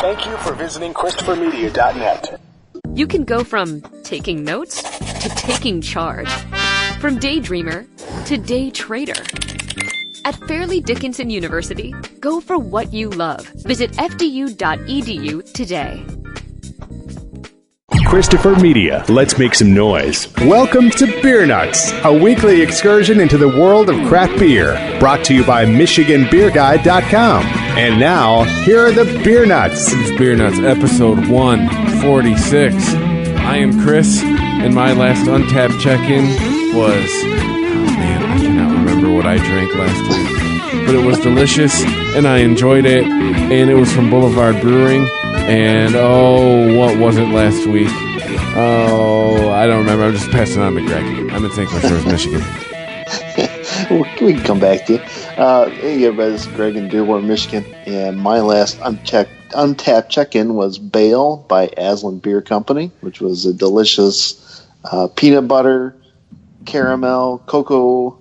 Thank you for visiting ChristopherMedia.net. You can go from taking notes to taking charge. From daydreamer to day trader. At Fairleigh Dickinson University, go for what you love. Visit fdu.edu today. Christopher Media, let's make some noise. Welcome to Beer Nuts, a weekly excursion into the world of craft beer, brought to you by MichiganBeerGuide.com. And now, here are the Beer Nuts. It's Beer Nuts, episode 146. I am Chris, and my last Untapped check-in was... Oh man, I cannot remember what I drank last week. But it was delicious, and I enjoyed it, and it was from Boulevard Brewing. And, what was it last week? I don't remember. I'm just passing on to Greg. I'm in St. Clair Shores, Michigan. We can come back to you. Hey, everybody, this is Greg in Dearborn, Michigan. And my last Untapped check-in was Bale by Aslan Beer Company, which was a delicious peanut butter, caramel, cocoa,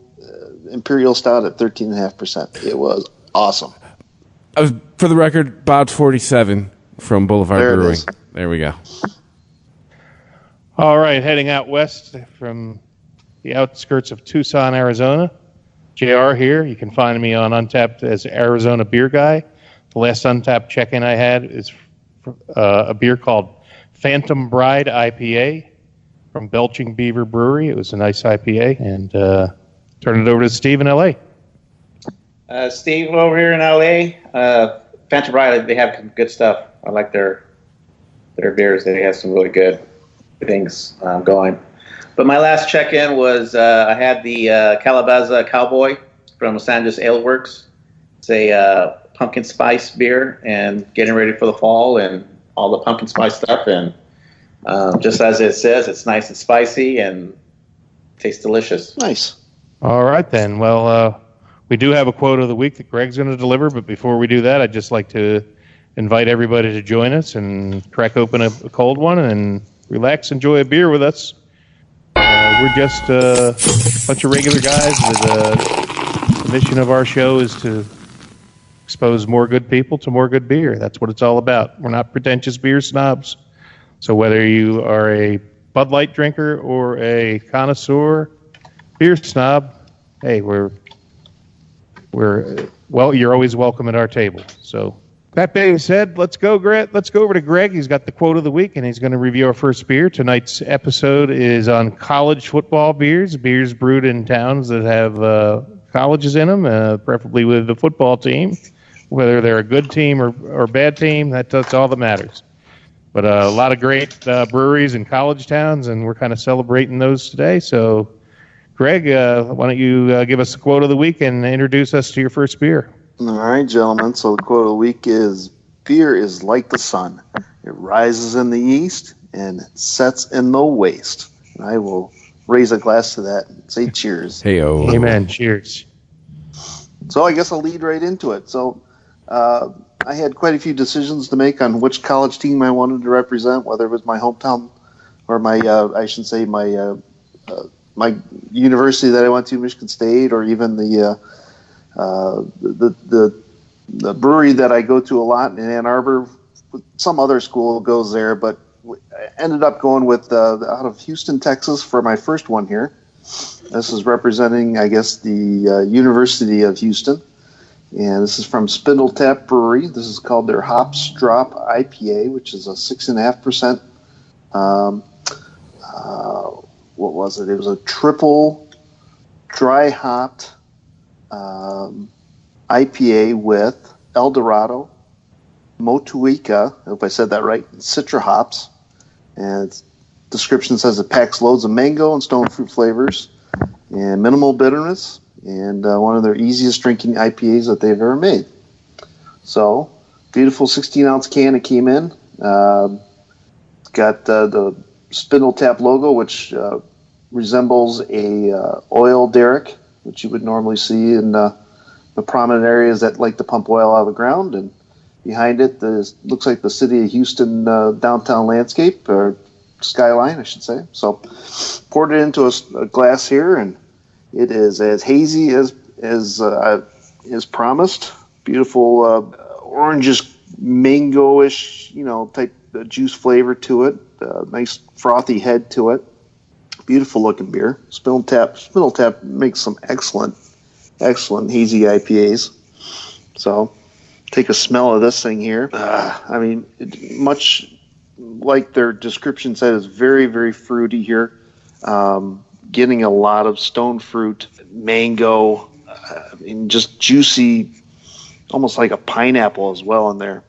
imperial stout at 13.5%. It was awesome. For the record, Bob's 47 from Boulevard Brewing. There we go. All right, heading out west from the outskirts of Tucson, Arizona. JR here. You can find me on Untapped as Arizona Beer Guy. The last Untapped check-in I had is a beer called Phantom Bride IPA from Belching Beaver Brewery. It was a nice IPA. And turn it over to Steve in L.A. Steve over here in L.A. Phantom Bride, they have some good stuff. I like their beers. They have some really good things going. But my last check-in was I had the Calabaza Cowboy from Los Angeles Ale Works. It's a pumpkin spice beer and getting ready for the fall and all the pumpkin spice stuff. And just as it says, it's nice and spicy and tastes delicious. Nice. All right, then. Well, we do have a quote of the week that Greg's going to deliver. But before we do that, I'd just like to invite everybody to join us and crack open a cold one and relax, enjoy a beer with us. We're just a bunch of regular guys. The mission of our show is to expose more good people to more good beer. That's what it's all about. We're not pretentious beer snobs. So whether you are a Bud Light drinker or a connoisseur beer snob, hey, you're always welcome at our table. So that being said, let's go over to Greg. He's got the quote of the week, and he's going to review our first beer. Tonight's episode is on college football beers brewed in towns that have colleges in them, preferably with the football team. Whether they're a good team or bad team, that's all that matters. But a lot of great breweries in college towns, and we're kind of celebrating those today. So, Greg, why don't you give us the quote of the week and introduce us to your first beer? All right, gentlemen. So the quote of the week is, beer is like the sun. It rises in the east and it sets in the west. And I will raise a glass to that and say cheers. Hey-o. Amen. Cheers. So I guess I'll lead right into it. So I had quite a few decisions to make on which college team I wanted to represent, whether it was my hometown or my university that I went to, Michigan State, or even the brewery that I go to a lot in Ann Arbor. Some other school goes there, but I ended up going with out of Houston, Texas for my first one here. This is representing, I guess, the University of Houston. And this is from Spindle Tap Brewery. This is called their Hops Drop IPA, which is a 6.5%. What was it? It was a triple dry hopped IPA with El Dorado, Motueka, I hope I said that right, Citra hops. And its description says it packs loads of mango and stone fruit flavors and minimal bitterness, and one of their easiest drinking IPAs that they've ever made. So, beautiful 16-ounce can it came in. It's got the Spindle Tap logo, which resembles a oil derrick, which you would normally see in the prominent areas that like to pump oil out of the ground. And behind it, looks like the city of Houston downtown landscape, or skyline, I should say. So, poured it into a glass here, and it is as hazy as promised. Beautiful orangish mango-ish, type juice flavor to it. Nice frothy head to it. Beautiful looking beer. Spindle Tap makes some excellent hazy IPAs. So take a smell of this thing here. Much like their description said, it's very, very fruity here. Getting a lot of stone fruit, mango, and just juicy, almost like a pineapple as well in there.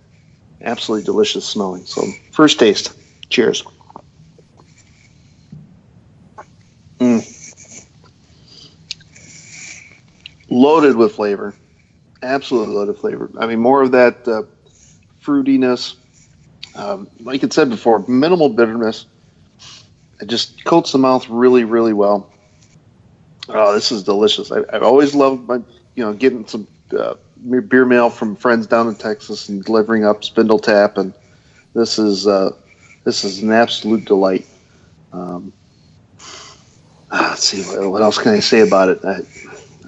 Absolutely delicious smelling. So first taste. Cheers. Loaded with flavor. Absolutely loaded flavor. More of that fruitiness. Like it said before, minimal bitterness. It just coats the mouth really, really well. Oh, this is delicious. I've always loved getting some beer mail from friends down in Texas and delivering up Spindle Tap, and this is an absolute delight. Let's see, what else can I say about it?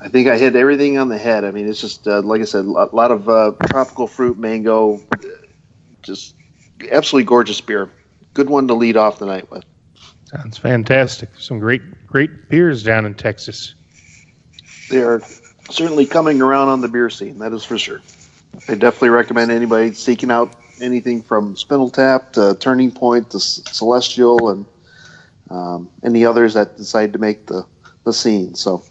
I think I hit everything on the head. It's just like I said, a lot of tropical fruit, mango, just absolutely gorgeous beer. Good one to lead off the night with. Sounds fantastic. Some great beers down in Texas. They are certainly coming around on the beer scene, that is for sure. I definitely recommend anybody seeking out anything from Spindle Tap to Turning Point to Celestial and any others that decide to make the scene. So,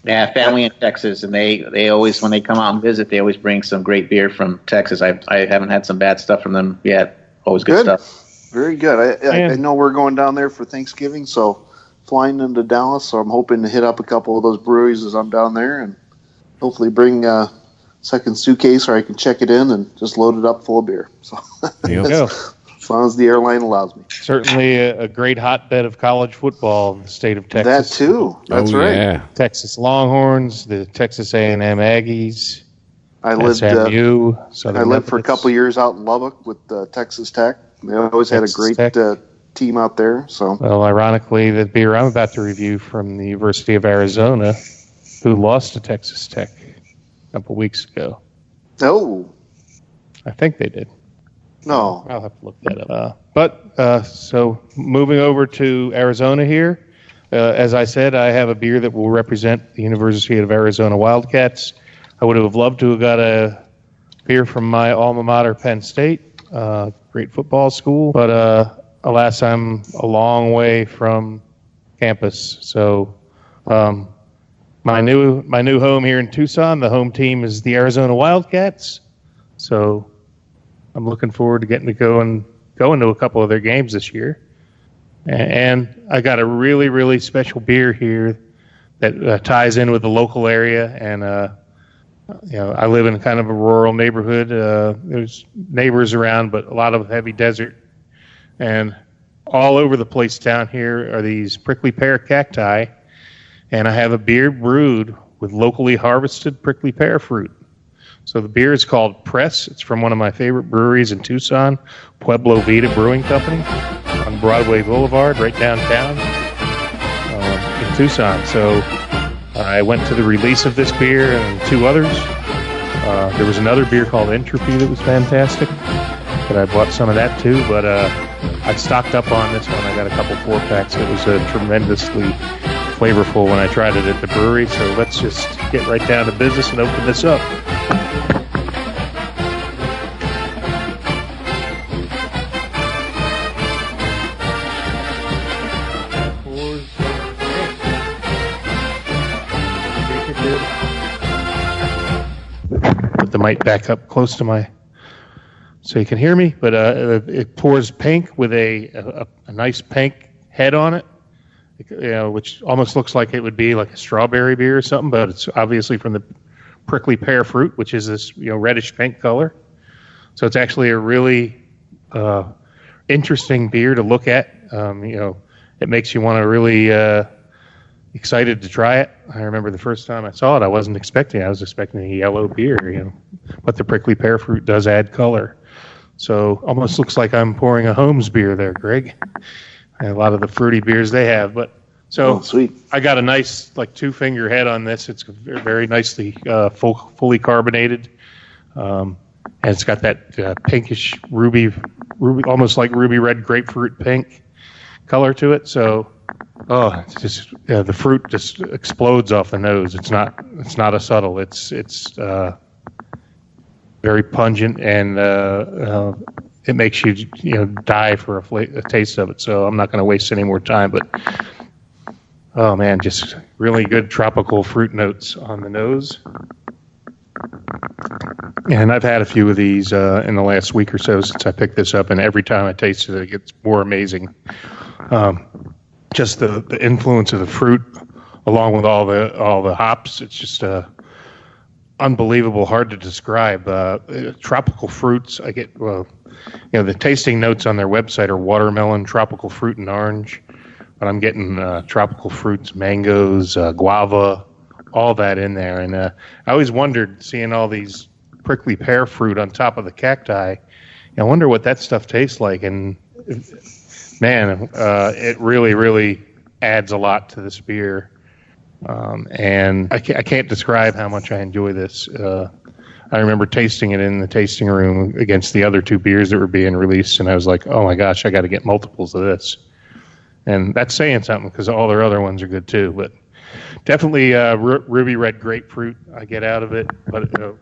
yeah, family in Texas, and they always, when they come out and visit, they always bring some great beer from Texas. I haven't had some bad stuff from them yet. Always good stuff. Very good. I know we're going down there for Thanksgiving, so flying into Dallas, so I'm hoping to hit up a couple of those breweries as I'm down there and hopefully bring a second suitcase where I can check it in and just load it up full of beer. So There you go. As long as the airline allows me. Certainly a great hotbed of college football in the state of Texas. That too. That's right. Yeah. Texas Longhorns, the Texas A&M Aggies, I lived SMU. Southern I lived for a Methodist. couple of years out in Lubbock with Texas Tech. They always had a Texas great Tech. team out there. So Well, ironically, the beer I'm about to review from the University of Arizona, who lost to Texas Tech a couple weeks ago. oh I think they did. no, I'll have to look that up. So moving over to Arizona here, as I said, I have a beer that will represent the University of Arizona Wildcats. I would have loved to have got a beer from my alma mater, Penn State, great football school, but alas, I'm a long way from campus. So my new home here in Tucson, the home team is the Arizona Wildcats. So I'm looking forward to getting to go to a couple of their games this year. And I got a really, really special beer here that ties in with the local area. And, I live in kind of a rural neighborhood. There's neighbors around, but a lot of heavy desert. And all over the place down here are these prickly pear cacti. And I have a beer brewed with locally harvested prickly pear fruit. So the beer is called Press. It's from one of my favorite breweries in Tucson, Pueblo Vita Brewing Company on Broadway Boulevard, right downtown in Tucson. So I went to the release of this beer and two others. There was another beer called Entropy that was fantastic, but I bought some of that too. But I stocked up on this one. I got a couple 4-packs. It was tremendously flavorful when I tried it at the brewery. So let's just get right down to business and open this up. Put the mic back up close to so you can hear me. But it pours pink with a nice pink head on it, which almost looks like it would be like a strawberry beer or something. But it's obviously from the prickly pear fruit, which is this reddish pink color. So it's actually a really interesting beer to look at. It makes you want to really excited to try it. I remember the first time I saw it, I wasn't expecting it. I was expecting a yellow beer, but the prickly pear fruit does add color. So almost looks like I'm pouring a Holmes beer there, Greg. And a lot of the fruity beers they have. But so sweet. I got a nice 2-finger head on this. It's very nicely fully carbonated. and it's got that pinkish ruby, almost like ruby red grapefruit pink color to it. So, it's just the fruit just explodes off the nose. It's not a subtle. It's very pungent, and it makes you die for a taste of it. So I'm not going to waste any more time. But oh man, just really good tropical fruit notes on the nose. And I've had a few of these in the last week or so since I picked this up, and every time I taste it, it gets more amazing. Just the influence of the fruit, along with all the hops, it's just unbelievable, hard to describe. Tropical fruits, I get the tasting notes on their website are watermelon, tropical fruit, and orange. But I'm getting tropical fruits, mangoes, guava, all that in there. And I always wondered, seeing all these prickly pear fruit on top of the cacti, I wonder what that stuff tastes like. And man, it really, really adds a lot to this beer. And I can't describe how much I enjoy this. I remember tasting it in the tasting room against the other two beers that were being released, and I was like, oh my gosh, I got to get multiples of this. And that's saying something, because all their other ones are good too. But definitely ruby red grapefruit I get out of it, but a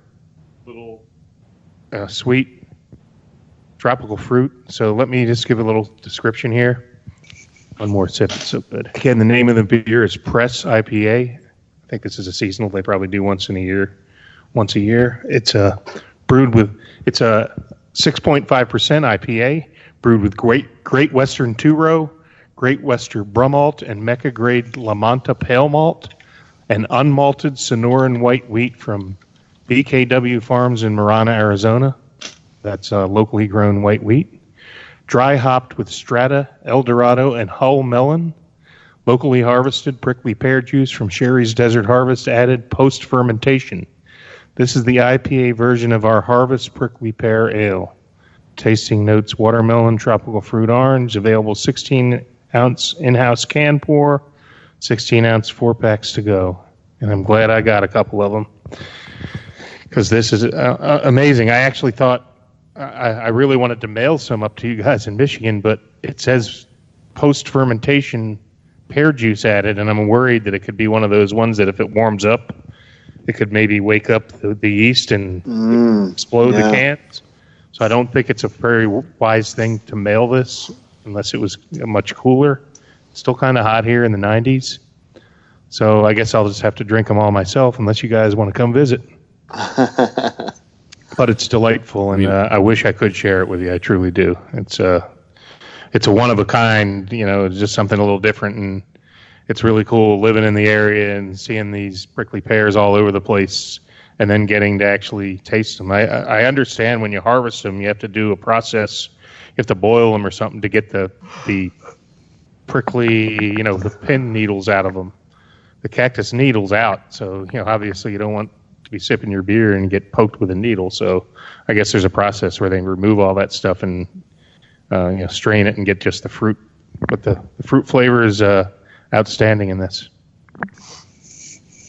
little sweet tropical fruit. So let me just give a little description here. One more sip, it's so good. Again, the name of the beer is Press IPA. I think this is a seasonal. They probably do once a year. It's brewed with, it's a 6.5% IPA, brewed with Great Western Two-Row, Great Western Brummalt, and Mecca Grade La Manta Pale Malt, and unmalted Sonoran white wheat from BKW Farms in Marana, Arizona. That's locally grown white wheat. Dry hopped with Strata, El Dorado, and Hull melon. Locally harvested prickly pear juice from Sherry's Desert Harvest added post-fermentation. This is the IPA version of our Harvest Prickly Pear Ale. Tasting notes: watermelon, tropical fruit, orange. Available 16-ounce in-house can pour, 16-ounce 4-packs to go. And I'm glad I got a couple of them, because this is amazing. I actually thought I really wanted to mail some up to you guys in Michigan, but it says post-fermentation pear juice added, and I'm worried that it could be one of those ones that if it warms up, it could maybe wake up the yeast and explode the cans. So I don't think it's a very wise thing to mail this unless it was much cooler. It's still kind of hot here in the 90s. So I guess I'll just have to drink them all myself unless you guys want to come visit. But it's delightful, and I wish I could share it with you. I truly do. It's a one of a kind, it's just something a little different, and it's really cool living in the area and seeing these prickly pears all over the place, and then getting to actually taste them. I understand when you harvest them, you have to do a process. You have to boil them or something to get the prickly, the pin needles out of them, the cactus needles out. So, obviously you don't want to be sipping your beer and get poked with a needle. So I guess there's a process where they remove all that stuff and strain it and get just the fruit. But the fruit flavor is outstanding in this.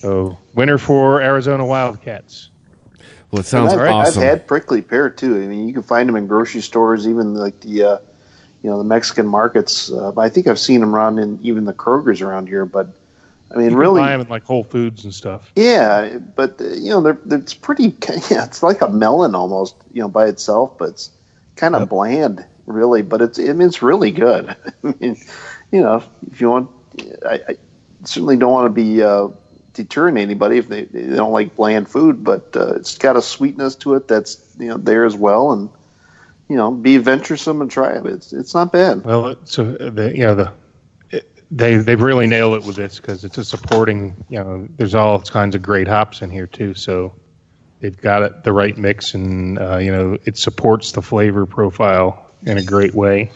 So winner for Arizona Wildcats. Well, it sounds awesome. I've had prickly pear too. I mean, you can find them in grocery stores, even like the the Mexican markets. I think I've seen them around in even the Kroger's around here. But I mean, you really, can buy them in like Whole Foods and stuff. Yeah, but it's pretty. Yeah, it's like a melon almost, by itself, but it's kind of bland, really. But it's really good. I mean, if you want, I certainly don't want to be deterring anybody if they don't like bland food, but it's got a sweetness to it that's there as well, and be venturesome and try it. It's not bad. Well, so they've really nailed it with this, because it's a supporting. There's all kinds of great hops in here too, so they've got it the right mix, and it supports the flavor profile in a great way.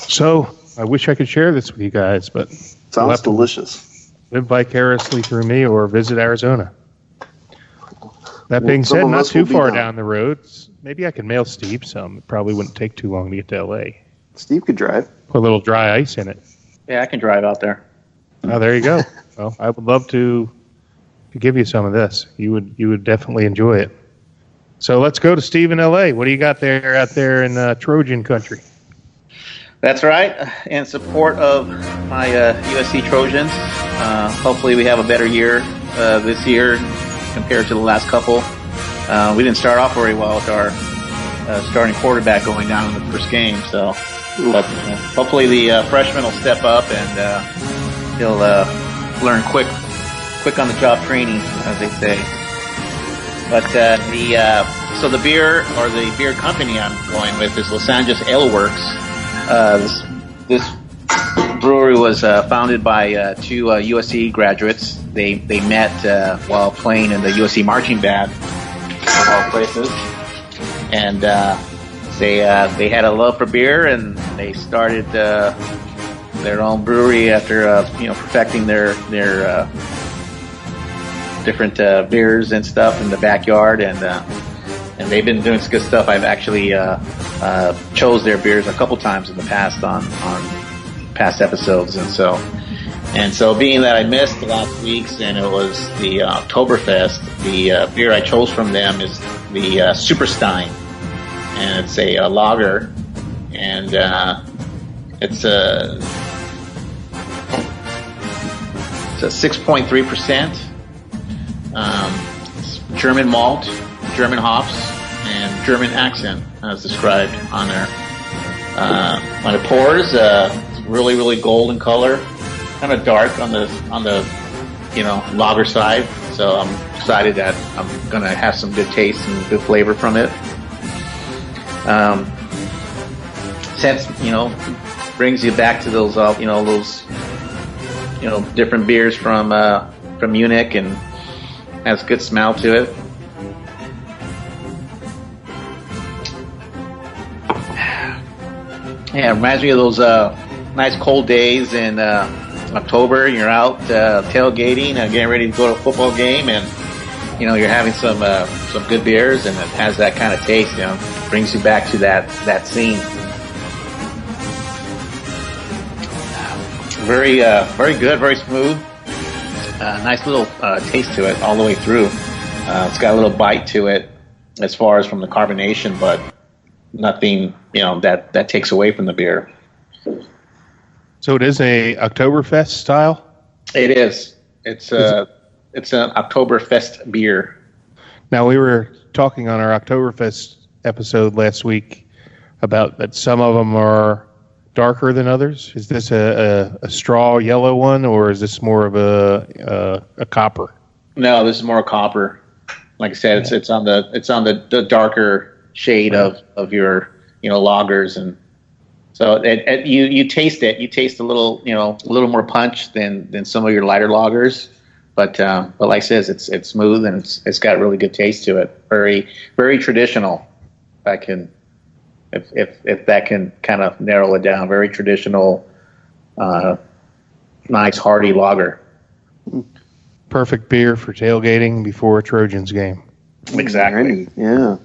So I wish I could share this with you guys, but sounds delicious. Live vicariously through me or visit Arizona. That being said, not too far down the road. Maybe I could mail Steve some. It probably wouldn't take too long to get to L.A. Steve could drive. Put a little dry ice in it. Yeah, I can drive out there. Oh, there you go. Well, I would love to to give you some of this. You would definitely enjoy it. So let's go to Steve in L.A. What do you got there out there in Trojan country? That's right. In support of my USC Trojans, hopefully we have a better year this year compared to the last couple. We didn't start off very well with our starting quarterback going down in the first game. So, but hopefully the freshman will step up and he'll learn quick on the job training, as they say. But so the beer company I'm going with is Los Angeles Ale Works. This brewery was founded by two USC graduates. They met while playing in the USC marching band, of all places, and they had a love for beer, and they started their own brewery after perfecting their different beers and stuff in the backyard, and they've been doing some good stuff. I've actually chose their beers a couple times in the past on past episodes, and so being that I missed the last week's and it was the Oktoberfest, the beer I chose from them is the Superstein, and it's a lager, and it's a 6.3%. It's German malt, German hops, and German accent as described on there. When it pours, it's really, really golden color, kind of dark on the lager side. So I'm excited that I'm gonna have some good taste and good flavor from it. Since brings you back to those different beers from Munich, and has good smell to it. Yeah, it reminds me of those nice cold days in October. You're out tailgating and getting ready to go to a football game, and you're having some good beers, and it has that kind of taste. Brings you back to that scene. Very good, very smooth. Nice little taste to it all the way through. It's got a little bite to it as far as from the carbonation, but nothing that takes away from the beer. So it is a Oktoberfest style? It is. It's an Oktoberfest beer. Now, we were talking on our Oktoberfest episode last week about that some of them are darker than others. Is this a straw yellow one, or is this more of a copper? No, this is more a copper. Like I said, it's on the darker shade of your lagers, and so you taste it. You taste a little more punch than some of your lighter lagers, but like I said, it's smooth and it's got really good taste to it. Very, very traditional. If that can kind of narrow it down, very traditional, nice hearty lager. Perfect beer for tailgating before a Trojans game. Exactly. Yeah.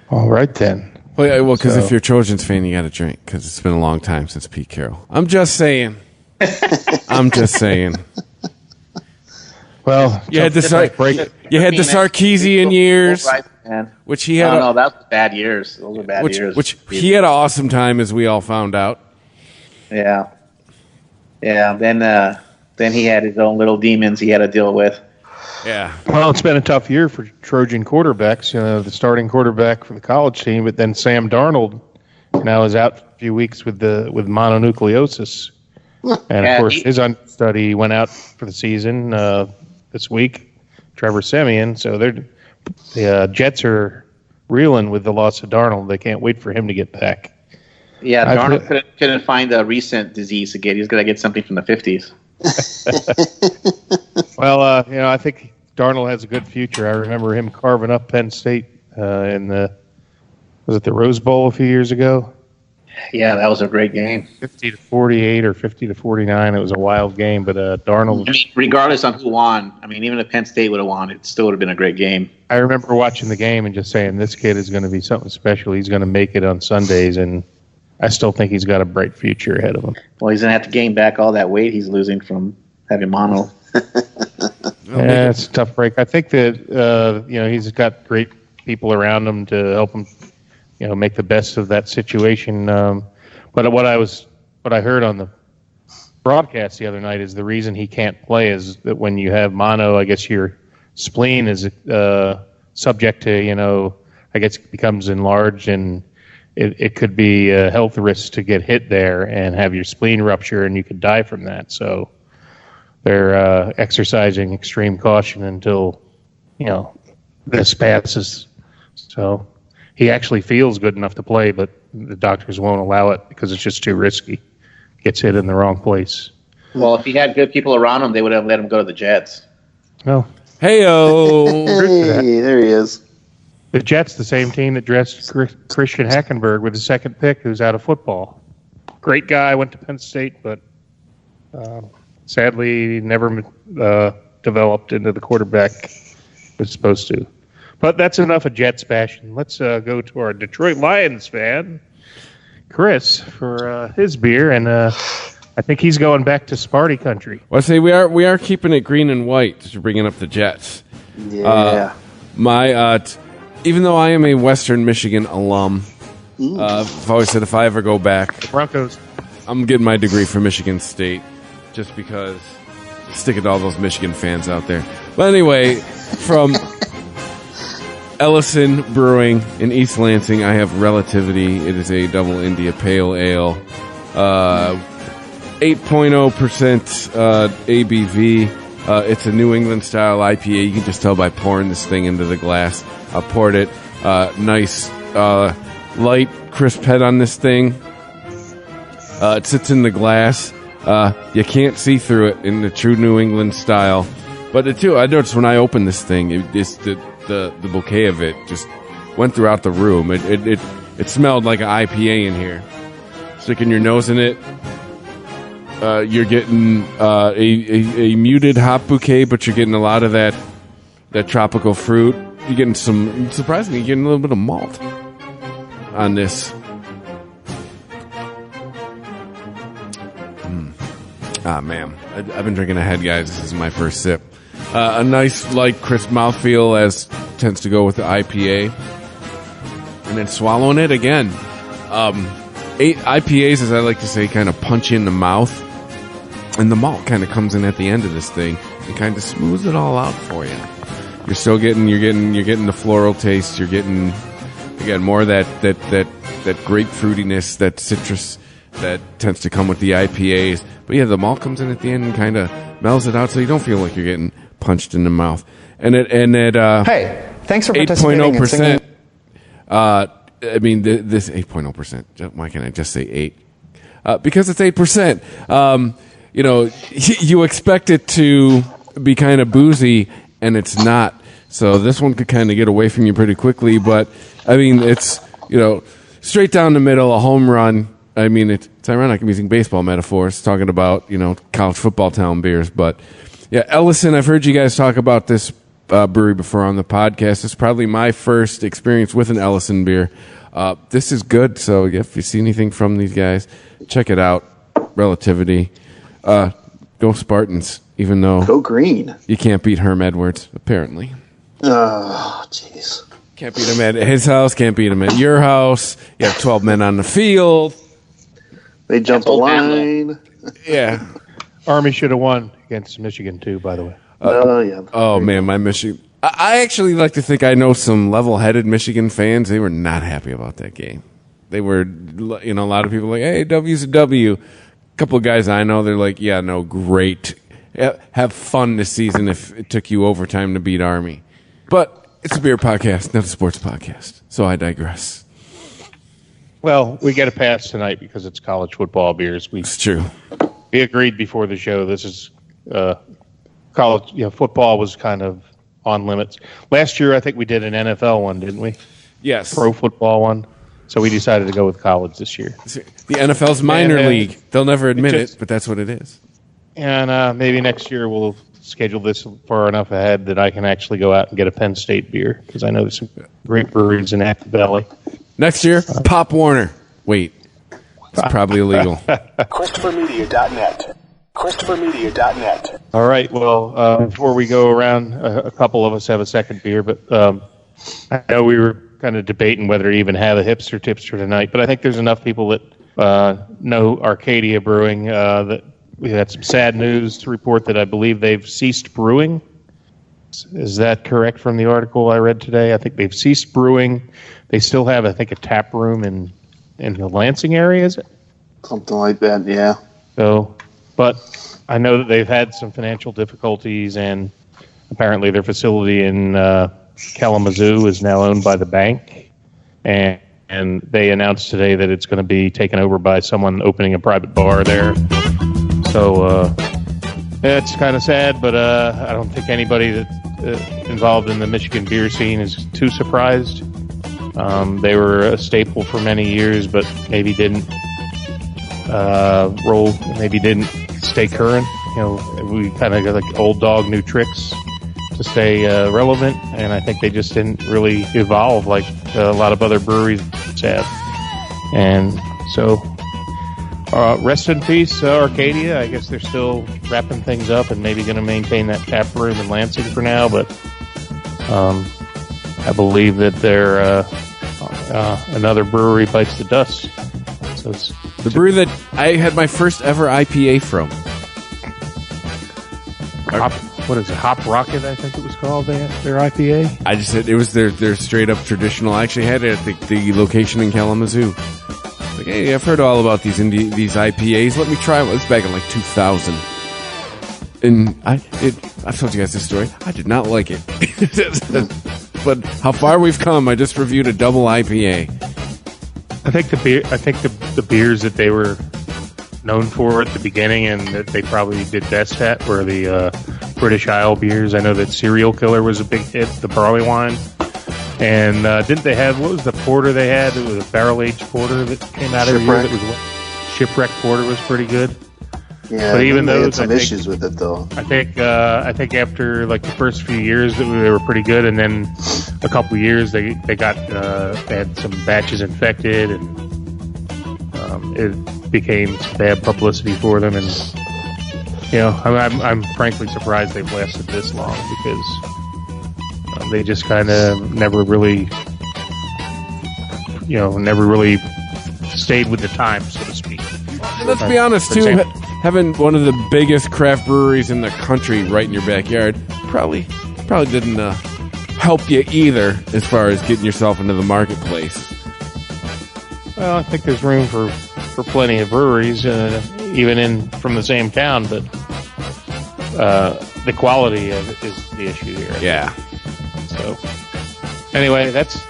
All right then. Well, because if you're a Trojans fan, you got to drink, because it's been a long time since Pete Carroll. I'm just saying. Well, you had the Sarkisian years, which he had. No, that was bad years. Those were bad years. Which he had an awesome time, as we all found out. Yeah. Then he had his own little demons he had to deal with. Yeah. Well, it's been a tough year for Trojan quarterbacks. The starting quarterback for the college team, but then Sam Darnold now is out for a few weeks with mononucleosis, and of course his understudy went out for the season this week, Trevor Siemian. So the Jets are reeling with the loss of Darnold. They can't wait for him to get back. Yeah, Darnold couldn't find a recent disease to get. He's going to get something from the 50s. Well, I think Darnold has a good future. I remember him carving up Penn State was it the Rose Bowl a few years ago? Yeah, that was a great game. 50-48 or 50-49. It was a wild game, but Darnold. I mean, regardless of who won, even if Penn State would have won, it still would have been a great game. I remember watching the game and just saying, this kid is going to be something special. He's going to make it on Sundays, and I still think he's got a bright future ahead of him. Well, he's going to have to gain back all that weight he's losing from having mono. Yeah, it's a tough break. I think that he's got great people around him to help him, make the best of that situation. But what I heard on the broadcast the other night is the reason he can't play is that when you have mono, I guess your spleen is subject to, I guess it becomes enlarged, and it could be a health risk to get hit there and have your spleen rupture, and you could die from that. So they're exercising extreme caution until, this passes. So he actually feels good enough to play, but the doctors won't allow it because it's just too risky. Gets hit in the wrong place. Well, if he had good people around him, they would have let him go to the Jets. Well, Hey-o! Hey, there he is. the Jets, the same team that dressed Christian Hackenberg with the second pick, who's out of football. Great guy, went to Penn State, but sadly never developed into the quarterback was supposed to. But that's enough of Jets bashing. Let's go to our Detroit Lions fan, Chris, for his beer, and I think he's going back to Sparty country. Well, I say we are keeping it green and white. Just bringing up the Jets. Yeah. Even though I am a Western Michigan alum, I've always said if I ever go back, Broncos. I'm getting my degree from Michigan State, just because stick it to all those Michigan fans out there. But anyway, from Ellison Brewing in East Lansing, I have Relativity. It is a double India Pale Ale, 8.0% ABV. It's a New England style IPA. You can just tell by pouring this thing into the glass. I poured it. Nice, light, crisp head on this thing. It sits in the glass. You can't see through it in the true New England style. But I noticed when I opened this thing, the bouquet of it just went throughout the room. It smelled like an IPA in here. Sticking your nose in it, you're getting a muted hop bouquet, but you're getting a lot of that tropical fruit. You're getting surprisingly, you're getting a little bit of malt on this. Ah, man. I've been drinking ahead, guys. This is my first sip. A nice, light, crisp mouthfeel, as tends to go with the IPA. And then swallowing it again. 8 IPAs, as I like to say, kind of punch in the mouth. And the malt kind of comes in at the end of this thing and kind of smooths it all out for you. You're still getting the floral taste. You're getting, again, more of that grape fruitiness, that citrus that tends to come with the IPAs. But yeah, the malt comes in at the end and kind of mellows it out, so you don't feel like you're getting punched in the mouth. And at hey, thanks for participating in singing. 8.0%. I mean, this 8.0%. Why can't I just say 8? Because it's 8%. You expect it to be kind of boozy, and it's not. So this one could kind of get away from you pretty quickly. But I mean, it's straight down the middle, a home run. I mean, it's ironic I'm using baseball metaphors, talking about, college football town beers. But, yeah, Ellison, I've heard you guys talk about this brewery before on the podcast. It's probably my first experience with an Ellison beer. This is good, so if you see anything from these guys, check it out. Relativity. Go Spartans, even though... Go green. You can't beat Herm Edwards, apparently. Oh, jeez. Can't beat him at his house, can't beat him at your house. You have 12 men on the field. They jump a line. Yeah. Army should have won against Michigan, too, by the way. Yeah. Oh, man, my Michigan. I actually like to think I know some level-headed Michigan fans. They were not happy about that game. They were, a lot of people were like, hey, W's a W. A couple of guys I know, they're like, yeah, no, great. Have fun this season if it took you overtime to beat Army. But it's a beer podcast, not a sports podcast. So I digress. Well, we get a pass tonight because it's college football beers. It's true. We agreed before the show. This is college. Football was kind of on limits. Last year, I think we did an NFL one, didn't we? Yes. Pro football one. So we decided to go with college this year. The NFL's minor league. They'll never admit it, but that's what it is. And maybe next year we'll schedule this far enough ahead that I can actually go out and get a Penn State beer, because I know there's some great breweries in Apple Valley. Next year, Pop Warner. Wait, it's probably illegal. ChristopherMedia.net. ChristopherMedia.net. All right. Well, before we go around, a couple of us have a second beer, but I know we were kind of debating whether to even have a hipster tipster tonight, but I think there's enough people that know Arcadia Brewing that we had some sad news to report that I believe they've ceased brewing. Is that correct from the article I read today? I think they've ceased brewing. They still have, I think, a tap room in the Lansing area, is it? Something like that, yeah. So, but I know that they've had some financial difficulties, and apparently their facility in Kalamazoo is now owned by the bank, and they announced today that it's going to be taken over by someone opening a private bar there. So it's kind of sad, but I don't think anybody that's involved in the Michigan beer scene is too surprised. They were a staple for many years, but maybe didn't didn't stay current. You know, we kind of got like old dog, new tricks to stay relevant, and I think they just didn't really evolve like a lot of other breweries have. And so, rest in peace, Arcadia. I guess they're still wrapping things up and maybe going to maintain that tap room in Lansing for now, but I believe that they're another brewery bites the dust. So it's the brewery that I had my first ever IPA from. What is it? Hop Rocket, I think it was called, their IPA? I just said it was their straight up traditional. I actually had it at the location in Kalamazoo. Like, hey, I've heard all about these IPAs. Let me try one. It was back in like 2000. And I've told you guys this story. I did not like it. But how far we've come, I just reviewed a double IPA. I think the beers that they were known for at the beginning and that they probably did best at were the British Isle beers. I know that Serial Killer was a big hit, the barley wine. And didn't they have, what was the porter they had? It was a barrel-aged porter that came out of here. Shipwreck Porter was pretty good. Yeah, but even they those, had some issues with it, though. I think after like the first few years they were pretty good, and then a couple of years they had some batches infected, and it became some bad publicity for them. And you know, I'm frankly surprised they've lasted this long because they just kind of never really stayed with the times, so to speak. Let's be honest, too. Having one of the biggest craft breweries in the country right in your backyard probably didn't help you either as far as getting yourself into the marketplace. Well, I think there's room for plenty of breweries, even from the same town, but the quality of it is the issue here. Yeah. So, anyway, that's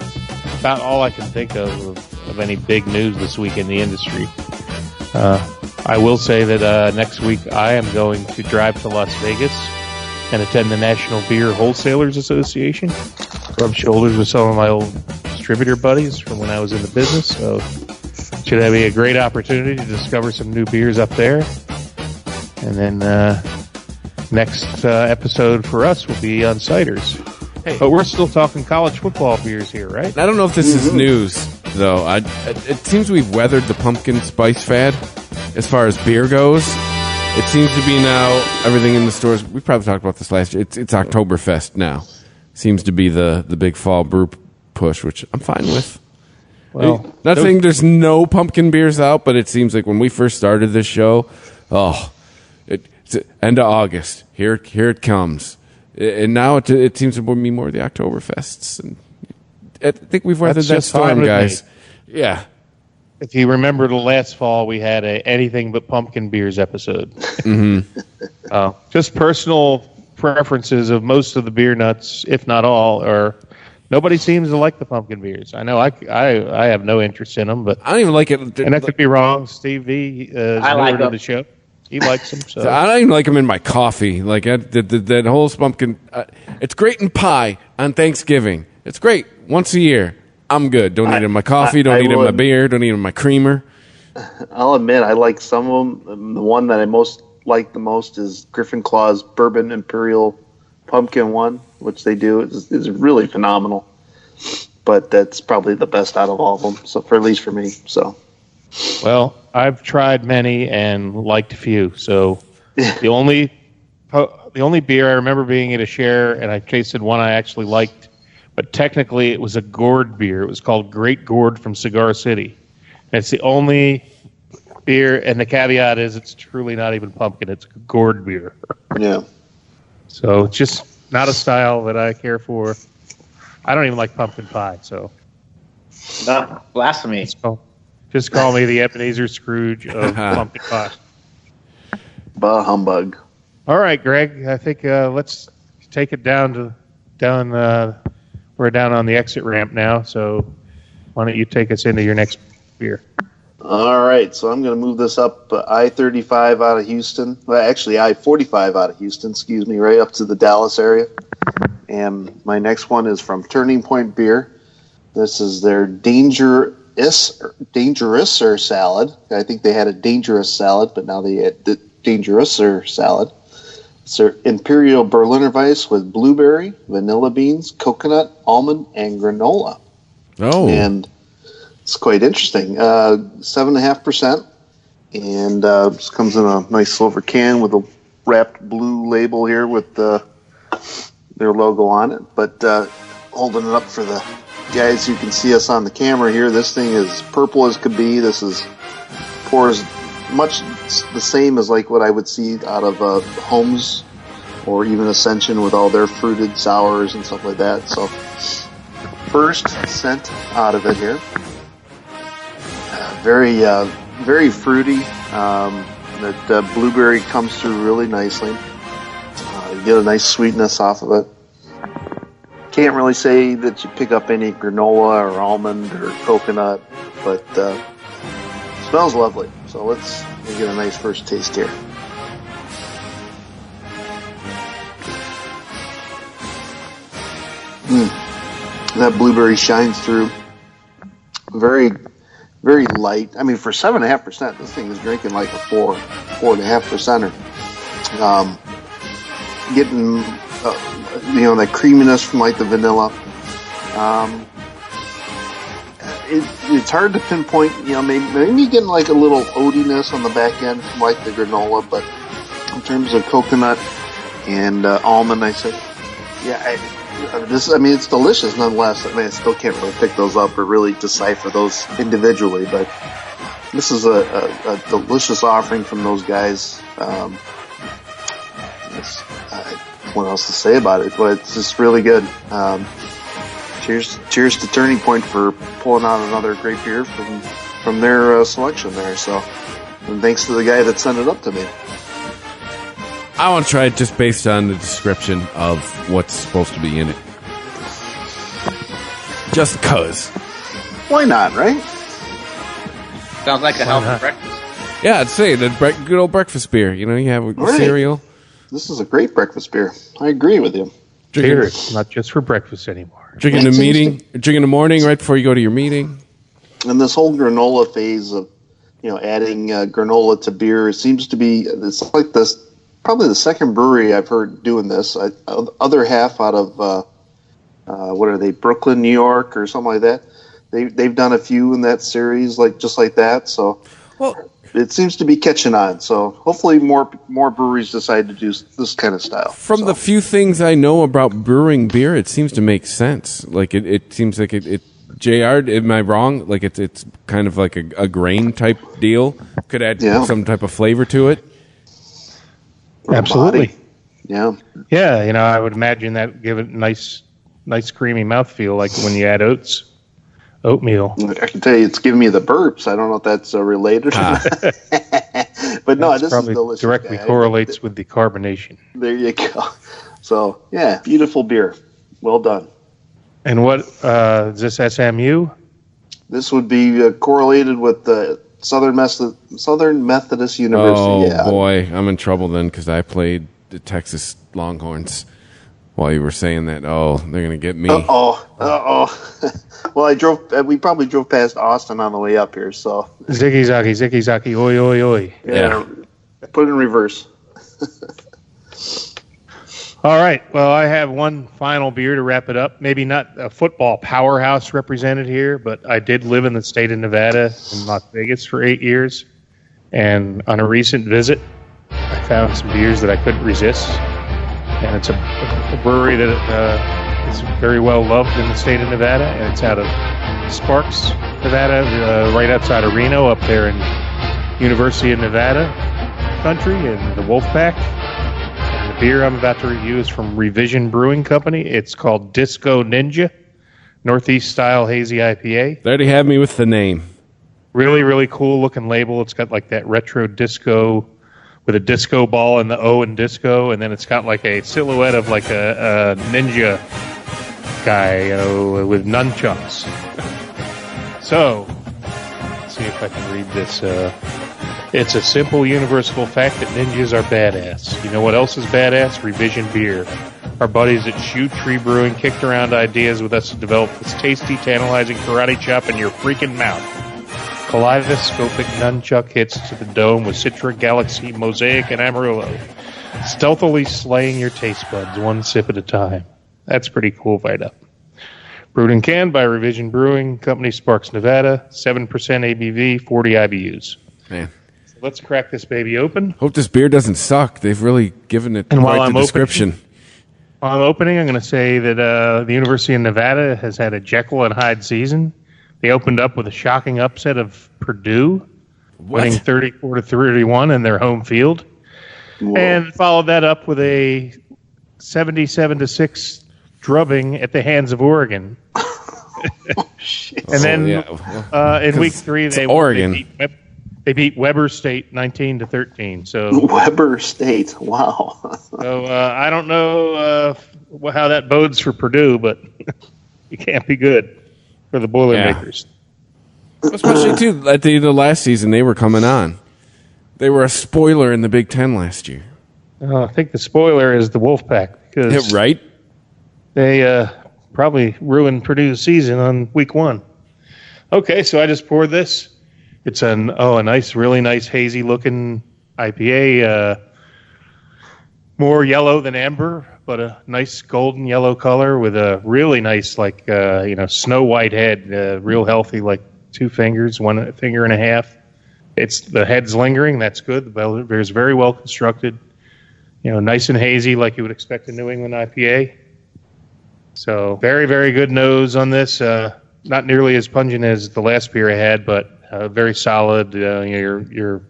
about all I can think of any big news this week in the industry. I will say that next week I am going to drive to Las Vegas and attend the National Beer Wholesalers Association. Rub shoulders with some of my old distributor buddies from when I was in the business. So should be a great opportunity to discover some new beers up there. And then next episode for us will be on ciders. Hey, but we're still talking college football beers here, right? I don't know if this is news, though. It seems we've weathered the pumpkin spice fad. As far as beer goes, it seems to be now everything in the stores. We probably talked about this last year. It's Oktoberfest now. Seems to be the big fall brew push, which I'm fine with. Well, not saying there's no pumpkin beers out, but it seems like when we first started this show, it's end of August. Here it comes, and now it seems to be more the Oktoberfests. And I think we've weathered that storm, guys. Yeah. If you remember the last fall, we had a anything but pumpkin beers episode. Mm-hmm. Just personal preferences of most of the beer nuts, if not all, or nobody seems to like the pumpkin beers. I know I have no interest in them, but I don't even like it. And I could be wrong. Steve V is newer to the show. He likes them. So. I don't even like them in my coffee. Like that whole pumpkin. It's great in pie on Thanksgiving. It's great once a year. I'm good. Don't eat it in my coffee. Don't eat it in my beer. Don't eat it in my creamer. I'll admit, I like some of them. The one that I like the most is Griffin Claw's Bourbon Imperial Pumpkin one, which they do is really phenomenal. But that's probably the best out of all of them, so at least for me. So, well, I've tried many and liked few. So The only beer I remember being at a share, and I tasted one I actually liked, but technically it was a gourd beer. It was called Great Gourd from Cigar City. And it's the only beer, and the caveat is it's truly not even pumpkin. It's a gourd beer. Yeah. So it's just not a style that I care for. I don't even like pumpkin pie, so. Not blasphemy. Just call me the Ebenezer Scrooge of pumpkin pie. Bah humbug. All right, Greg. I think let's take it down. We're down on the exit ramp now. So why don't you take us into your next beer? All right. So I'm going to move this up I-35 out of Houston. Well, actually I-45 out of Houston. Excuse me, right up to the Dallas area. And my next one is from Turning Point Beer. This is their Dangerous salad. I think they had a Dangerous salad, but now they had the Dangerous salad. It's their Imperial Berliner Weiss with blueberry, vanilla beans, coconut, almond, and granola. Oh. And it's quite interesting. 7.5%. And this comes in a nice silver can with a wrapped blue label here with their logo on it. But holding it up for the guys who can see us on the camera here, this thing is purple as could be. This pours much the same as like what I would see out of Holmes or even Ascension with all their fruited sours and stuff like that. So first scent out of it here, very fruity. That blueberry comes through really nicely. You get a nice sweetness off of it. Can't really say that you pick up any granola or almond or coconut, but smells lovely. So let's get a nice first taste here. That blueberry shines through. Very, very light. I mean, for 7.5%, this thing is drinking like a 4.5%. Getting that creaminess from like the vanilla. It's hard to pinpoint. Maybe getting like a little oatiness on the back end from like the granola, but in terms of coconut and almond, I said, it's delicious nonetheless. I mean, I still can't really pick those up or really decipher those individually, but this is a delicious offering from those guys. What else to say about it? But it's just really good. Cheers to Turning Point for pulling out another great beer from their selection there. So, and thanks to the guy that sent it up to me. I want to try it just based on the description of what's supposed to be in it. Just cause. Why not, right? Sounds like a healthy breakfast. Yeah, I'd say the good old breakfast beer. You have right. Cereal. This is a great breakfast beer. I agree with you. Beer, not just for breakfast anymore. Drinking the morning right before you go to your meeting. And this whole granola phase of, adding granola to beer seems to be, it's like this, probably the second brewery I've heard doing this. Other half out of, what are they, Brooklyn, New York, or something like that. They've done a few in that series, just like that. So, well, it seems to be catching on. So hopefully more breweries decide to do this kind of style. From the few things I know about brewing beer, it seems to make sense. Like it seems like it JR, am I wrong? Like it's kind of like a grain type deal. Could add some type of flavor to it. Absolutely. Yeah. Yeah, I would imagine that would give it nice creamy mouthfeel, like when you add oatmeal. I can tell you, it's giving me the burps. I don't know if that's related. But no, this is delicious. Directly correlates with the carbonation. There you go. So, yeah, beautiful beer. Well done. And what is this, SMU? This would be correlated with the Southern Methodist University. Oh, boy. I'm in trouble then because I played the Texas Longhorns. While you were saying that, they're going to get me. Well, we probably drove past Austin on the way up here, so. Ziggy zaki, oi, oi, oi. Yeah. Put it in reverse. All right. Well, I have one final beer to wrap it up. Maybe not a football powerhouse represented here, but I did live in the state of Nevada in Las Vegas for 8 years. And on a recent visit, I found some beers that I couldn't resist. And it's a brewery that is very well loved in the state of Nevada, and it's out of Sparks, Nevada, right outside of Reno, up there in University of Nevada country, and the Wolfpack. And the beer I'm about to review is from Revision Brewing Company. It's called Disco Ninja, Northeast Style Hazy IPA. They already had me with the name. Really, really cool looking label. It's got like that retro disco with a disco ball and the O in disco, and then it's got like a silhouette of like a ninja guy, with nunchucks. So, let's see if I can read this. It's a simple universal fact that ninjas are badass. You know what else is badass? Revision Beer. Our buddies at Shoe Tree Brewing kicked around ideas with us to develop this tasty, tantalizing karate chop in your freaking mouth. Kaleidoscopic nunchuck hits to the dome with Citra, Galaxy, Mosaic, and Amarillo, stealthily slaying your taste buds one sip at a time. That's pretty cool right up. Brewed and canned by Revision Brewing Company, Sparks, Nevada, 7% ABV, 40 IBUs. Man. So let's crack this baby open. Hope this beer doesn't suck. They've really given it quite the description. While I'm opening, I'm going to say that the University of Nevada has had a Jekyll and Hyde season. They opened up with a shocking upset of Purdue, winning 34-31 in their home field. Whoa. And followed that up with a 77-6 drubbing at the hands of Oregon. And then in week 3, they beat Weber State 19-13. So Weber State, wow. So I don't know how that bodes for Purdue, but it can't be good for the Boilermakers. Yeah. Especially, too, at the end of last season, they were coming on. They were a spoiler in the Big Ten last year. I think the spoiler is the Wolfpack. Because right? They probably ruined Purdue's season on week 1. Okay, so I just poured this. It's a nice, really nice, hazy-looking IPA. More yellow than amber, but a nice golden yellow color with a really nice, snow white head, real healthy, like 2 fingers, 1 finger and a half. The head's lingering. That's good. The beer's very well constructed. Nice and hazy, like you would expect a New England IPA. So very, very good nose on this. Not nearly as pungent as the last beer I had, but very solid. Your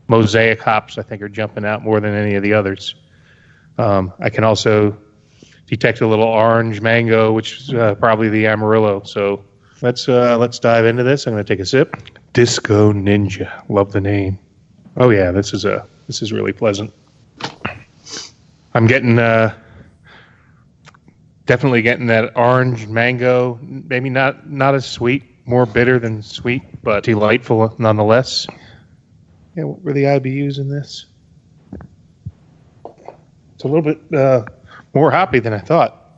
Mosaic hops, I think, are jumping out more than any of the others. I can also detect a little orange mango, which is probably the Amarillo. So let's dive into this. I'm going to take a sip. Disco Ninja, love the name. Oh yeah, this is really pleasant. I'm getting definitely getting that orange mango. Maybe not as sweet, more bitter than sweet, but delightful nonetheless. Yeah, what were the IBUs in this? It's a little bit more hoppy than I thought.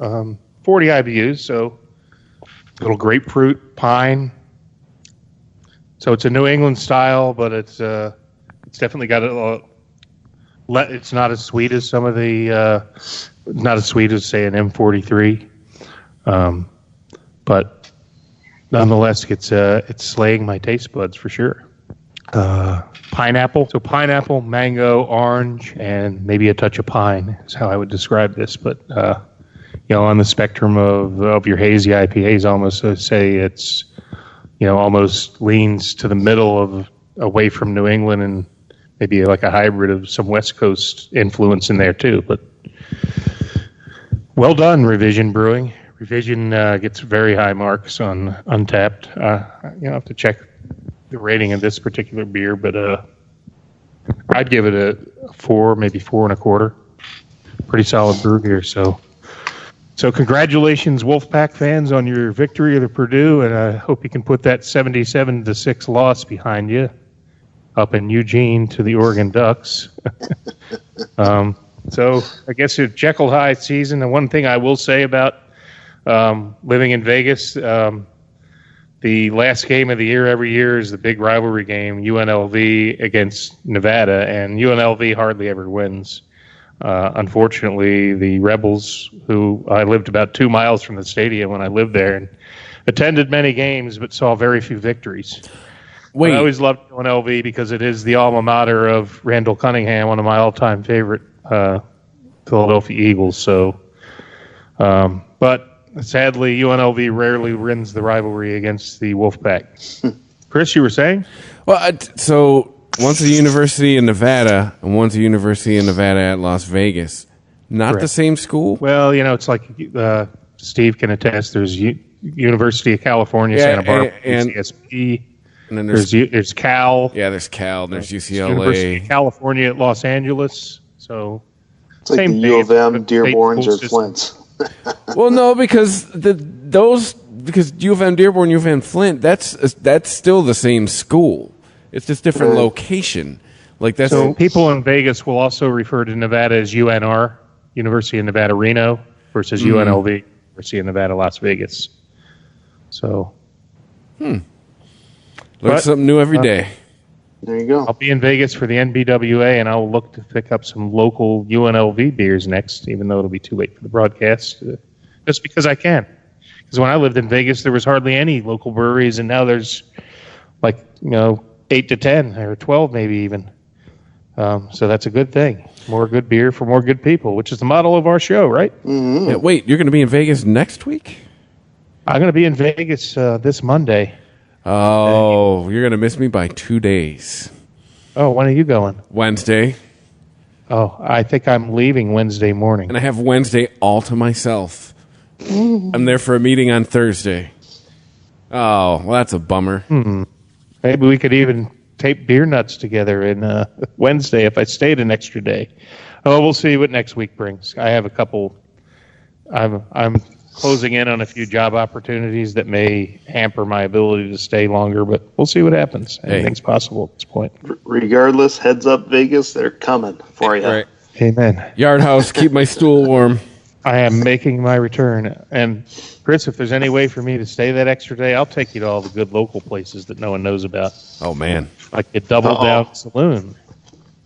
40 IBUs, so a little grapefruit, pine. So it's a New England style, but it's definitely got it's not as sweet as some of the, not as sweet as, say, an M43. But nonetheless, it's slaying my taste buds for sure. Pineapple. So pineapple, mango, orange, and maybe a touch of pine is how I would describe this. But, on the spectrum of your hazy IPAs, almost say it's, almost leans to the middle of away from New England and maybe like a hybrid of some West Coast influence in there too. But well done, Revision Brewing. Revision gets very high marks on Untapped. I have to check the rating of this particular beer, but I'd give it a 4, maybe 4.25. Pretty solid brew here. So congratulations, Wolfpack fans, on your victory of Purdue, and I hope you can put that 77-6 loss behind you up in Eugene to the Oregon Ducks. So I guess your Jekyll Hyde season. And one thing I will say about living in Vegas, the last game of the year every year is the big rivalry game, UNLV against Nevada, and UNLV hardly ever wins. Unfortunately, the Rebels, who I lived about 2 miles from the stadium when I lived there and attended many games but saw very few victories. Wait. I always loved UNLV because it is the alma mater of Randall Cunningham, one of my all-time favorite Philadelphia Eagles. So, but sadly, UNLV rarely wins the rivalry against the Wolfpack. Chris, you were saying? Well, so one's a university in Nevada and one's a university in Nevada at Las Vegas. Not Correct. the same school? Well, it's like Steve can attest. There's University of California, Santa Barbara, and UCSB. And then there's Cal. Yeah, there's Cal. There's UCLA. University of California at Los Angeles. So it's like the U of M, Dearborns, or Flint's. Well, no, because because U of M, Dearborn, U of M, Flint, that's still the same school. It's just different location. Like that's so people in Vegas will also refer to Nevada as UNR, University of Nevada, Reno, versus UNLV, University of Nevada, Las Vegas. So, learn something new every day. There you go. I'll be in Vegas for the NBWA, and I'll look to pick up some local UNLV beers next, even though it'll be too late for the broadcast. Just because I can. Because when I lived in Vegas, there was hardly any local breweries, and now there's 8 to 10 or 12 maybe even. So that's a good thing. More good beer for more good people, which is the model of our show, right? Mm-hmm. Yeah, wait, you're going to be in Vegas next week? I'm going to be in Vegas this Monday. Oh, you're going to miss me by 2 days. Oh, when are you going? Wednesday. Oh, I think I'm leaving Wednesday morning. And I have Wednesday all to myself. I'm there for a meeting on Thursday. Oh, well, that's a bummer. Maybe we could even tape Beer Nuts together in Wednesday if I stayed an extra day. Oh, we'll see what next week brings. I have a couple. I'm closing in on a few job opportunities that may hamper my ability to stay longer, but we'll see what happens. Anything's possible at this point. Regardless, heads up, Vegas, they're coming for you. Right. Amen. Yard House, keep my stool warm. I am making my return. And Chris, if there's any way for me to stay that extra day, I'll take you to all the good local places that no one knows about. Oh, man. Like a Double Down Saloon.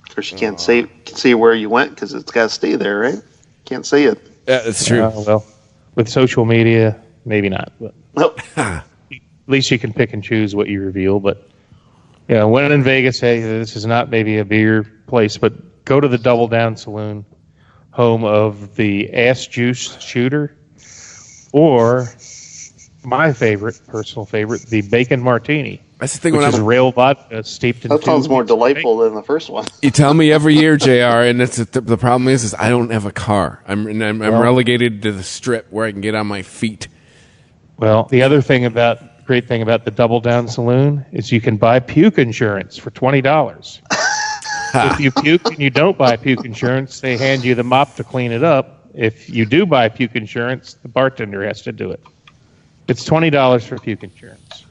Of course, you can't say where you went because it's got to stay there, right? Can't say it. Yeah, that's true. Well, with social media, maybe not. But Nope. at least you can pick and choose what you reveal. But when in Vegas, hey, this is not maybe a beer place, but go to the Double Down Saloon, home of the Ass Juice Shooter, or my personal favorite, the Bacon Martini. That's the thing which when is rail vodka steeped in That sounds two more weeks of delightful than the first one. You tell me every year, JR, and that's the problem is I don't have a car. I'm relegated to the Strip where I can get on my feet. Well, the other great thing about the Double Down Saloon is you can buy puke insurance for $20. If you puke and you don't buy puke insurance, they hand you the mop to clean it up. If you do buy puke insurance, the bartender has to do it. It's $20 for puke insurance.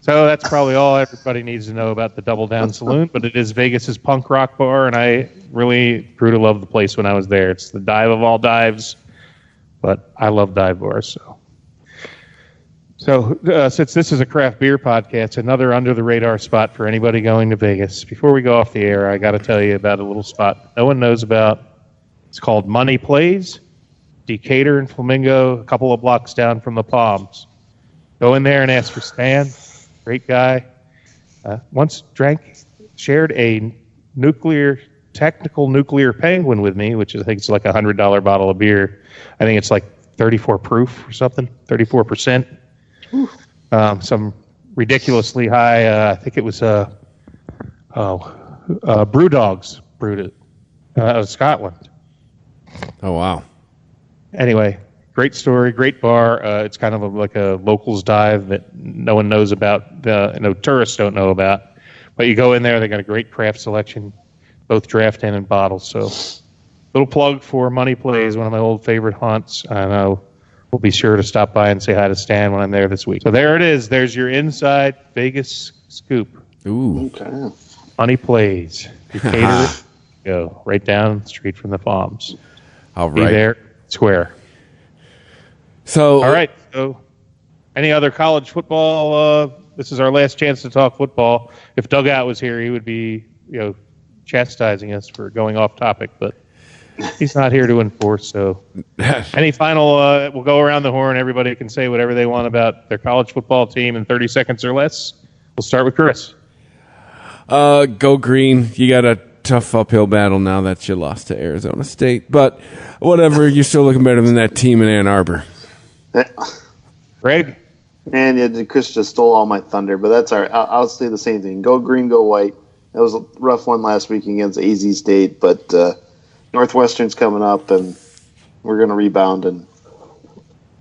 So that's probably all everybody needs to know about the Double Down Saloon, but it is Vegas's punk rock bar, and I really grew to love the place when I was there. It's the dive of all dives, but I love dive bars. So since this is a craft beer podcast, another under-the-radar spot for anybody going to Vegas. Before we go off the air, I got to tell you about a little spot no one knows about. It's called Money Plays, Decatur and Flamingo, a couple of blocks down from the Palms. Go in there and ask for Stan. Great guy. Once shared a technical nuclear penguin with me, which I think is like a $100 bottle of beer. I think it's like 34 proof or something, 34%. Some ridiculously high. I think it was Brewdogs brewed it out of Scotland. Oh wow! Anyway, great story, great bar. It's kind of like a locals dive that no one knows about. Tourists don't know about. But you go in there, they got a great craft selection, both draft and bottles. So, little plug for Money Plays, one of my old favorite haunts. I know we'll be sure to stop by and say hi to Stan when I'm there this week. So there it is. There's your inside Vegas scoop. Ooh. Okay. Money Plays. Decatur, go right down the street from the Palms. All Be right. there, square. So All right. So, any other college football? This is our last chance to talk football. If Dugout was here, he would be, chastising us for going off topic, but he's not here to enforce. So, any final? We'll go around the horn. Everybody can say whatever they want about their college football team in 30 seconds or less. We'll start with Chris. Go Green. You got a tough uphill battle now that you lost to Arizona State. But whatever, you're still looking better than that team in Ann Arbor. Greg? And yeah, Chris just stole all my thunder, but that's all right. I'll say the same thing. Go Green, go White. That was a rough one last week against AZ State, but Northwestern's coming up, and we're going to rebound, and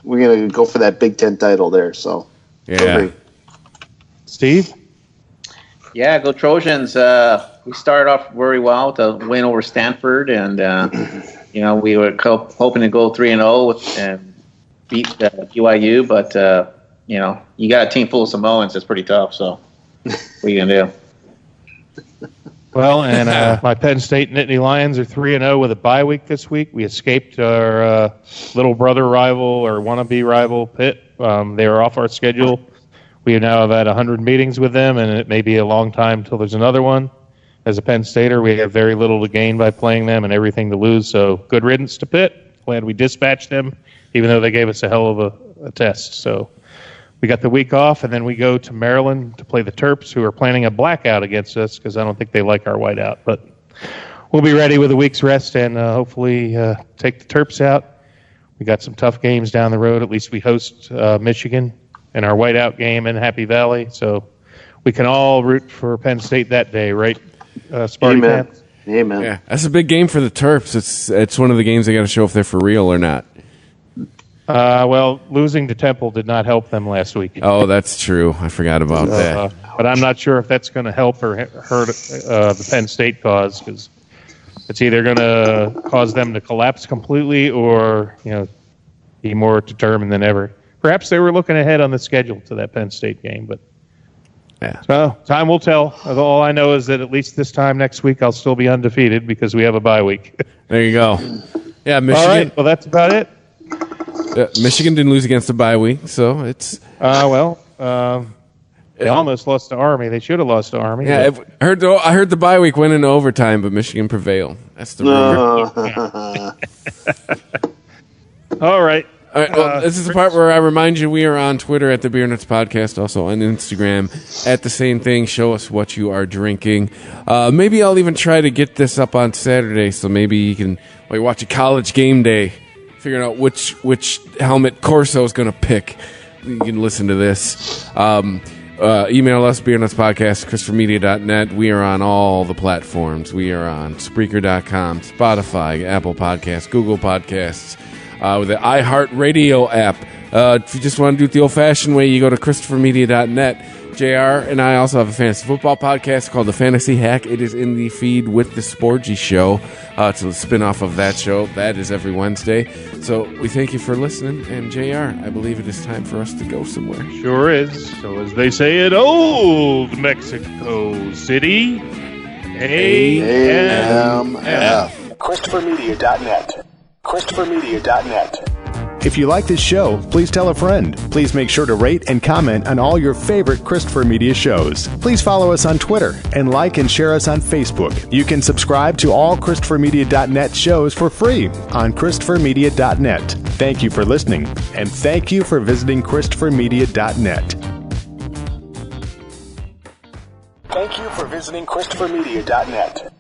we're going to go for that Big Ten title there. So, yeah. Steve? Yeah, go Trojans. We started off very well with a win over Stanford, and we were hoping to go 3-0 and beat BYU, but you got a team full of Samoans. It's pretty tough. So, what are you gonna do? Well, and my Penn State Nittany Lions are 3-0 with a bye week this week. We escaped our little brother rival or wannabe rival Pitt. They were off our schedule. We now have had 100 meetings with them, and it may be a long time till there's another one. As a Penn Stater, we have very little to gain by playing them and everything to lose. So good riddance to Pitt. Glad we dispatched them, even though they gave us a hell of a test. So we got the week off, and then we go to Maryland to play the Terps, who are planning a blackout against us because I don't think they like our whiteout. But we'll be ready with a week's rest and hopefully take the Terps out. We got some tough games down the road. At least we host Michigan in our whiteout game in Happy Valley. So we can all root for Penn State that day, right, Sparty Amen. fans? Amen. Yeah, that's a big game for the Terps. It's one of the games they got to show if they're for real or not. Well, losing to Temple did not help them last week. Oh, that's true. I forgot about that. But I'm not sure if that's going to help or hurt the Penn State cause, because it's either going to cause them to collapse completely or be more determined than ever. Perhaps they were looking ahead on the schedule to that Penn State game, but Yeah. So time will tell. All I know is that at least this time next week I'll still be undefeated because we have a bye week. There you go. Yeah, Michigan. All right. Well, that's about it. Michigan didn't lose against the bye week, so it's. They almost lost to Army. They should have lost to Army. Yeah, I heard the bye week went into overtime, but Michigan prevailed. That's the rumor. All right. All right, well, this is the part where I remind you we are on Twitter at the Beer Nuts Podcast, also on Instagram at the same thing. Show us what you are drinking. Maybe I'll even try to get this up on Saturday, so maybe you can watch a college game day, figuring out which helmet Corso is going to pick. You can listen to this. Email us, beernutspodcast, ChristopherMedia.net. We are on all the platforms. We are on Spreaker.com, Spotify, Apple Podcasts, Google Podcasts, with the iHeartRadio app. If you just want to do it the old-fashioned way, you go to ChristopherMedia.net. JR and I also have a fantasy football podcast called The Fantasy Hack. It is in the feed with the Sporgy Show. It's a spin-off of that show. That is every Wednesday. So we thank you for listening. And JR, I believe it is time for us to go somewhere. Sure is. So as they say in old Mexico City, AMF. ChristopherMedia.net. ChristopherMedia.net. If you like this show, please tell a friend. Please make sure to rate and comment on all your favorite Christopher Media shows. Please follow us on Twitter and like and share us on Facebook. You can subscribe to all ChristopherMedia.net shows for free on ChristopherMedia.net. Thank you for listening, and thank you for visiting ChristopherMedia.net. Thank you for visiting ChristopherMedia.net.